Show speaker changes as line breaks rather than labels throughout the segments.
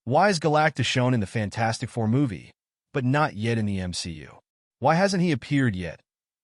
Why is Galactus shown in the Fantastic Four movie, but not yet in the MCU? Why hasn't he appeared yet,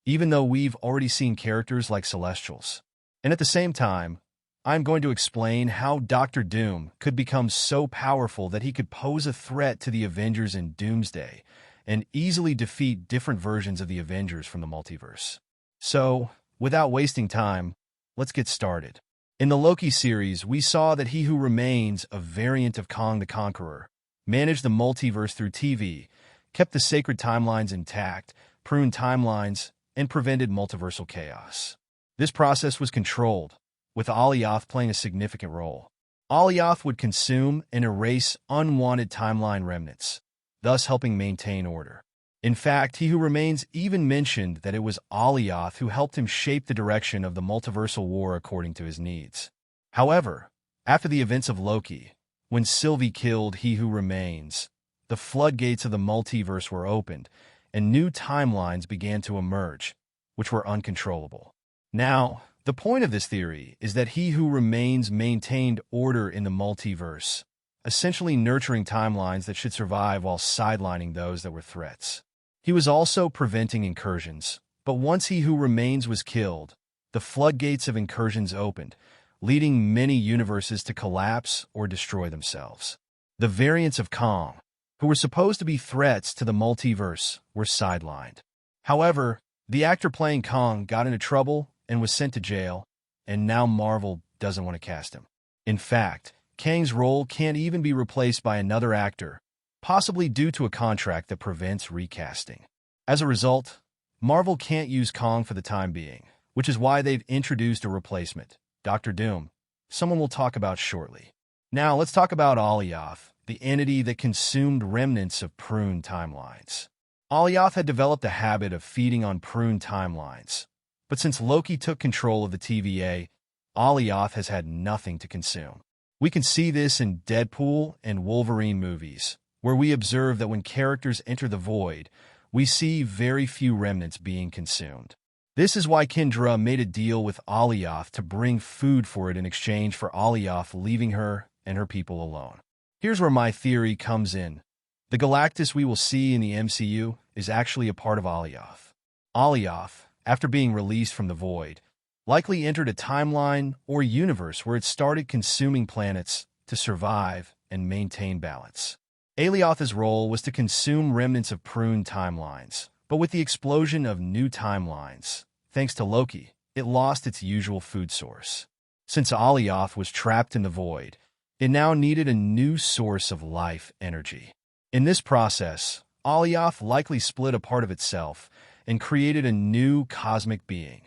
even though we've already seen characters like Celestials? And at the same time, I'm going to explain how Doctor Doom could become so powerful that he could pose a threat to the Avengers in Doomsday and easily defeat different versions of the Avengers from the multiverse. So, without wasting time, let's get started. In the Loki series, we saw that He Who Remains, a variant of Kong the Conqueror, managed the multiverse through TV, kept the sacred timelines intact, pruned timelines, and prevented multiversal chaos. This process was controlled, with Alioth playing a significant role. Alioth would consume and erase unwanted timeline remnants, thus helping maintain order. In fact, He Who Remains even mentioned that it was Alioth who helped him shape the direction of the multiversal war according to his needs. However, after the events of Loki, when Sylvie killed He Who Remains, the floodgates of the multiverse were opened, and new timelines began to emerge, which were uncontrollable. Now, the point of this theory is that He Who Remains maintained order in the multiverse, essentially nurturing timelines that should survive while sidelining those that were threats. He was also preventing incursions, but once He Who Remains was killed, the floodgates of incursions opened, leading many universes to collapse or destroy themselves. The variants of Kong, who were supposed to be threats to the multiverse, were sidelined. However, the actor playing Kong got into trouble and was sent to jail, and now Marvel doesn't want to cast him. In fact, Kang's role can't even be replaced by another actor, possibly due to a contract that prevents recasting. As a result, Marvel can't use Kong for the time being, which is why they've introduced a replacement, Doctor Doom, someone we'll talk about shortly. Now let's talk about Alioth, the entity that consumed remnants of pruned timelines. Alioth had developed a habit of feeding on pruned timelines, but since Loki took control of the TVA, Alioth has had nothing to consume. We can see this in Deadpool and Wolverine movies, where we observe that when characters enter the void, we see very few remnants being consumed. This is why Kendra made a deal with Alioth to bring food for it in exchange for Alioth leaving her and her people alone. Here's where my theory comes in. The Galactus we will see in the MCU is actually a part of Alioth. Alioth, after being released from the void, likely entered a timeline or universe where it started consuming planets to survive and maintain balance. Alioth's role was to consume remnants of pruned timelines, but with the explosion of new timelines, thanks to Loki, it lost its usual food source. Since Alioth was trapped in the void, it now needed a new source of life energy. In this process, Alioth likely split a part of itself and created a new cosmic being,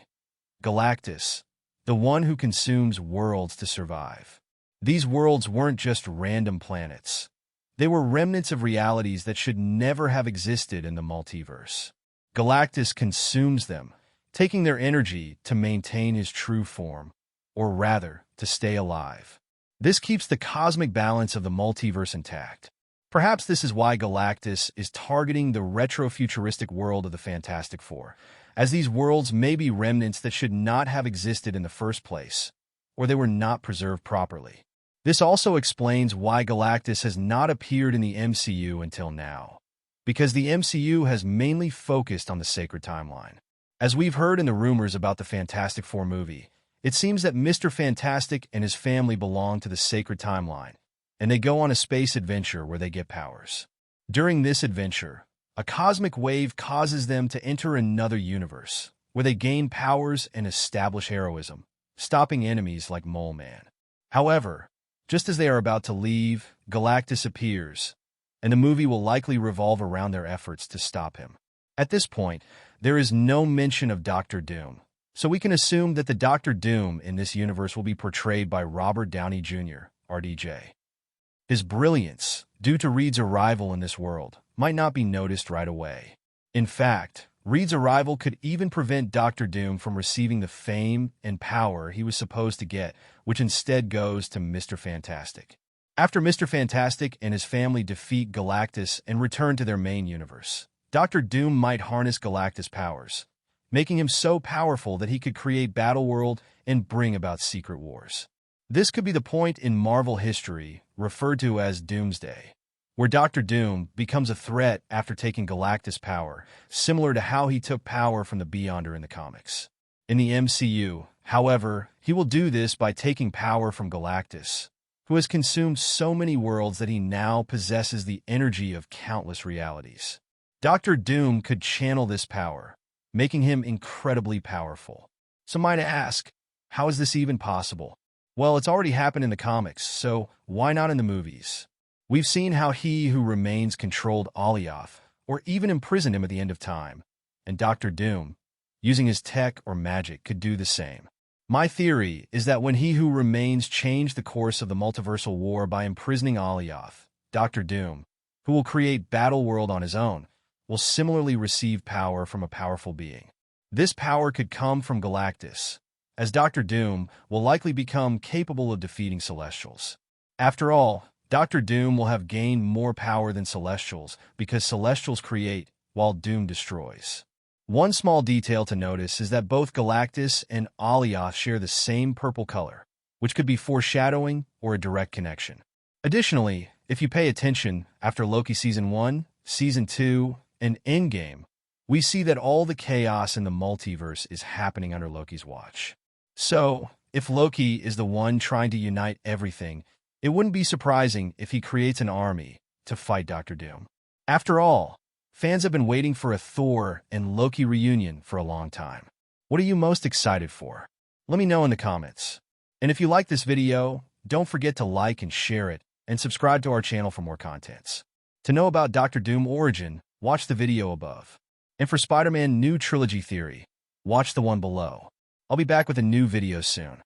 Galactus, the one who consumes worlds to survive. These worlds weren't just random planets. They were remnants of realities that should never have existed in the multiverse. Galactus consumes them, taking their energy to maintain his true form, or rather, to stay alive. This keeps the cosmic balance of the multiverse intact. Perhaps this is why Galactus is targeting the retro-futuristic world of the Fantastic Four, as these worlds may be remnants that should not have existed in the first place, or they were not preserved properly. This also explains why Galactus has not appeared in the MCU until now, because the MCU has mainly focused on the sacred timeline. As we've heard in the rumors about the Fantastic Four movie, it seems that Mr. Fantastic and his family belong to the sacred timeline, and they go on a space adventure where they get powers. During this adventure, a cosmic wave causes them to enter another universe, where they gain powers and establish heroism, stopping enemies like Mole Man. However, just as they are about to leave, Galactus appears, and the movie will likely revolve around their efforts to stop him. At this point, there is no mention of Doctor Doom, so we can assume that the Doctor Doom in this universe will be portrayed by Robert Downey Jr., RDJ. His brilliance, due to Reed's arrival in this world, might not be noticed right away. In fact, Reed's arrival could even prevent Doctor Doom from receiving the fame and power he was supposed to get, which instead goes to Mr. Fantastic. After Mr. Fantastic and his family defeat Galactus and return to their main universe, Doctor Doom might harness Galactus' powers, making him so powerful that he could create Battleworld and bring about secret wars. This could be the point in Marvel history referred to as Doomsday, where Doctor Doom becomes a threat after taking Galactus' power, similar to how he took power from the Beyonder in the comics. In the MCU, however, he will do this by taking power from Galactus, who has consumed so many worlds that he now possesses the energy of countless realities. Doctor Doom could channel this power, making him incredibly powerful. Some might ask, how is this even possible? Well, it's already happened in the comics, so why not in the movies? We've seen how He Who Remains controlled Alioth, or even imprisoned him at the end of time, and Doctor Doom, using his tech or magic, could do the same. My theory is that when He Who Remains changed the course of the multiversal war by imprisoning Alioth, Doctor Doom, who will create Battleworld on his own, will similarly receive power from a powerful being. This power could come from Galactus, as Doctor Doom will likely become capable of defeating Celestials. After all, Doctor Doom will have gained more power than Celestials because Celestials create while Doom destroys. One small detail to notice is that both Galactus and Alioth share the same purple color, which could be foreshadowing or a direct connection. Additionally, if you pay attention, after Loki Season 1, Season 2, and Endgame, we see that all the chaos in the multiverse is happening under Loki's watch. So, if Loki is the one trying to unite everything, it wouldn't be surprising if he creates an army to fight Doctor Doom. After all, fans have been waiting for a Thor and Loki reunion for a long time. What are you most excited for? Let me know in the comments. And if you like this video, don't forget to like and share it, and subscribe to our channel for more contents. To know about Doctor Doom origin, watch the video above. And for Spider-Man New Trilogy Theory, watch the one below. I'll be back with a new video soon.